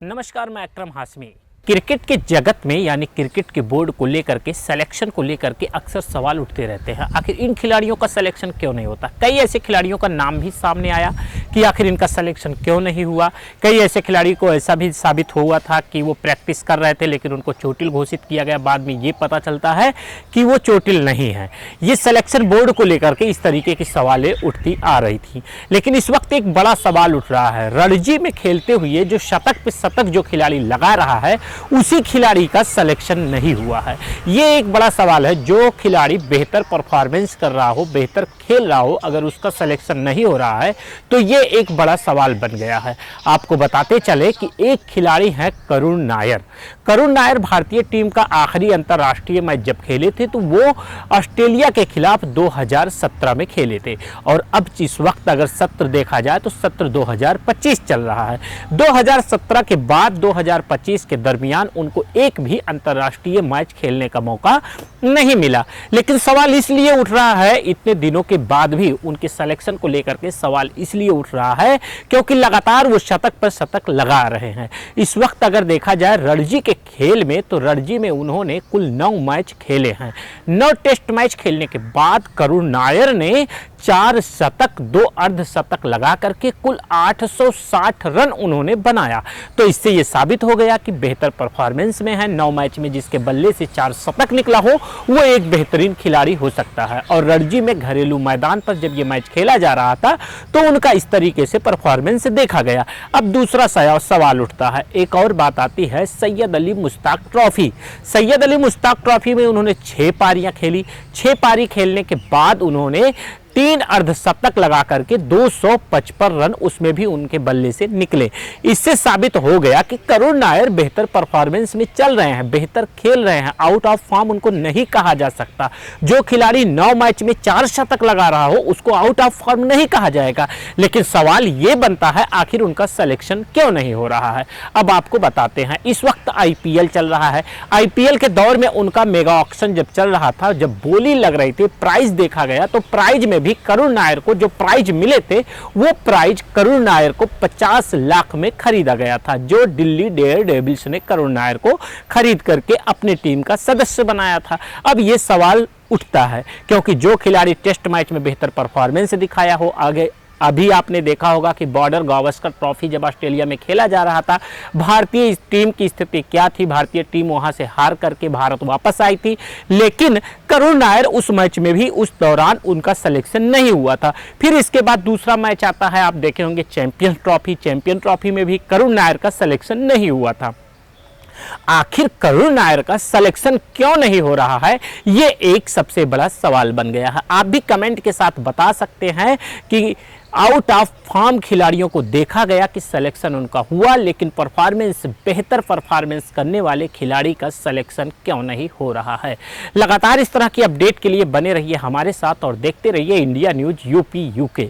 नमस्कार, मैं अकरम हाशमी। क्रिकेट के जगत में यानी क्रिकेट के बोर्ड को लेकर के सिलेक्शन को लेकर के अक्सर सवाल उठते रहते हैं। आखिर इन खिलाड़ियों का सिलेक्शन क्यों नहीं होता। कई ऐसे खिलाड़ियों का नाम भी सामने आया कि आखिर इनका सिलेक्शन क्यों नहीं हुआ। कई ऐसे खिलाड़ी को ऐसा भी साबित हुआ था कि वो प्रैक्टिस कर रहे थे लेकिन उनको चोटिल घोषित किया गया। बाद में ये पता चलता है कि वो चोटिल नहीं है। ये सिलेक्शन बोर्ड को लेकर के इस तरीके की सवालें उठती आ रही थी। लेकिन इस वक्त एक बड़ा सवाल उठ रहा है। रणजी में खेलते हुए जो शतक पे शतक जो खिलाड़ी लगा रहा है उसी खिलाड़ी का सिलेक्शन नहीं हुआ है। ये एक बड़ा सवाल है। जो खिलाड़ी बेहतर परफॉर्मेंस कर रहा हो, बेहतर खेल रहा हो, अगर उसका सिलेक्शन नहीं हो रहा है तो ये एक बड़ा सवाल बन गया है। आपको बताते चले कि एक खिलाड़ी है करुण नायर। करुण नायर भारतीय टीम का आखिरी अंतर्राष्ट्रीय मैच जब खेले थे तो वो ऑस्ट्रेलिया के खिलाफ 2017 में खेले थे और अब इस वक्त अगर सत्र देखा जाए तो सत्र 2025 चल रहा है। 2017 के बाद 2025 के दरमियान उनको एक भी अंतर्राष्ट्रीय मैच खेलने का मौका नहीं मिला। लेकिन सवाल इसलिए उठ रहा है, इतने दिनों के बाद भी उनके सिलेक्शन को लेकर के सवाल इसलिए उठ रहा है क्योंकि लगातार वो शतक पर शतक लगा रहे हैं। इस वक्त अगर देखा जाए रणजी के खेल में तो रणजी में उन्होंने कुल 9 मैच खेले हैं। 9 टेस्ट मैच खेलने के बाद करुण नायर ने 4 शतक 2 अर्धशतक लगा करके कुल 860 रन उन्होंने बनाया। तो इससे ये साबित हो गया कि बेहतर परफॉर्मेंस में है। 9 मैच में जिसके बल्ले से 4 शतक निकला हो वो एक बेहतरीन खिलाड़ी हो सकता है। और रणजी में घरेलू मैदान पर जब ये मैच खेला जा रहा था तो उनका इस तरीके से परफॉर्मेंस देखा गया। अब दूसरा सवाल उठता है, एक और बात आती है सैयद अली मुश्ताक ट्रॉफी। सैयद अली मुश्ताक ट्रॉफी में उन्होंने 6 पारियां खेली। 6 पारी खेलने के बाद उन्होंने 3 अर्धशतक लगा करके 255 रन उसमें भी उनके बल्ले से निकले। इससे साबित हो गया कि करुण नायर बेहतर परफॉर्मेंस में चल रहे हैं, बेहतर खेल रहे हैं। आउट ऑफ फॉर्म उनको नहीं कहा जा सकता। जो खिलाड़ी 9 मैच में 4 शतक लगा रहा हो उसको आउट ऑफ फॉर्म नहीं कहा जाएगा। लेकिन सवाल ये बनता है आखिर उनका सिलेक्शन क्यों नहीं हो रहा है। अब आपको बताते हैं, इस वक्त आईपीएल चल रहा है। आईपीएल के दौर में उनका मेगा ऑक्शन जब चल रहा था, जब बोली लग रही थी, प्राइज देखा गया तो प्राइज में भी करुण नायर को जो प्राइज मिले थे वो प्राइज करुण नायर को 50 लाख में खरीदा गया था, जो दिल्ली डेयरडेविल्स ने करुण नायर को खरीद करके अपनी टीम का सदस्य बनाया था। अब ये सवाल उठता है क्योंकि जो खिलाड़ी टेस्ट मैच में बेहतर परफॉर्मेंस दिखाया हो, आगे अभी आपने देखा होगा कि बॉर्डर गावस्कर ट्रॉफी जब ऑस्ट्रेलिया में खेला जा रहा था, भारतीय टीम की स्थिति क्या थी। भारतीय टीम वहां से हार करके भारत वापस आई थी। लेकिन करुण नायर उस मैच में भी उस दौरान उनका सिलेक्शन नहीं हुआ था। फिर इसके बाद दूसरा मैच आता है, आप देखे होंगे चैंपियन ट्रॉफी। चैंपियन ट्रॉफी में भी करुण नायर का सिलेक्शन नहीं हुआ था। आखिर करुण नायर का सिलेक्शन क्यों नहीं हो रहा है, ये एक सबसे बड़ा सवाल बन गया है। आप भी कमेंट के साथ बता सकते हैं कि आउट ऑफ फॉर्म खिलाड़ियों को देखा गया कि सिलेक्शन उनका हुआ, लेकिन परफॉर्मेंस बेहतर परफॉर्मेंस करने वाले खिलाड़ी का सिलेक्शन क्यों नहीं हो रहा है। लगातार इस तरह की अपडेट के लिए बने रहिए हमारे साथ और देखते रहिए इंडिया न्यूज़ यूपी यूके।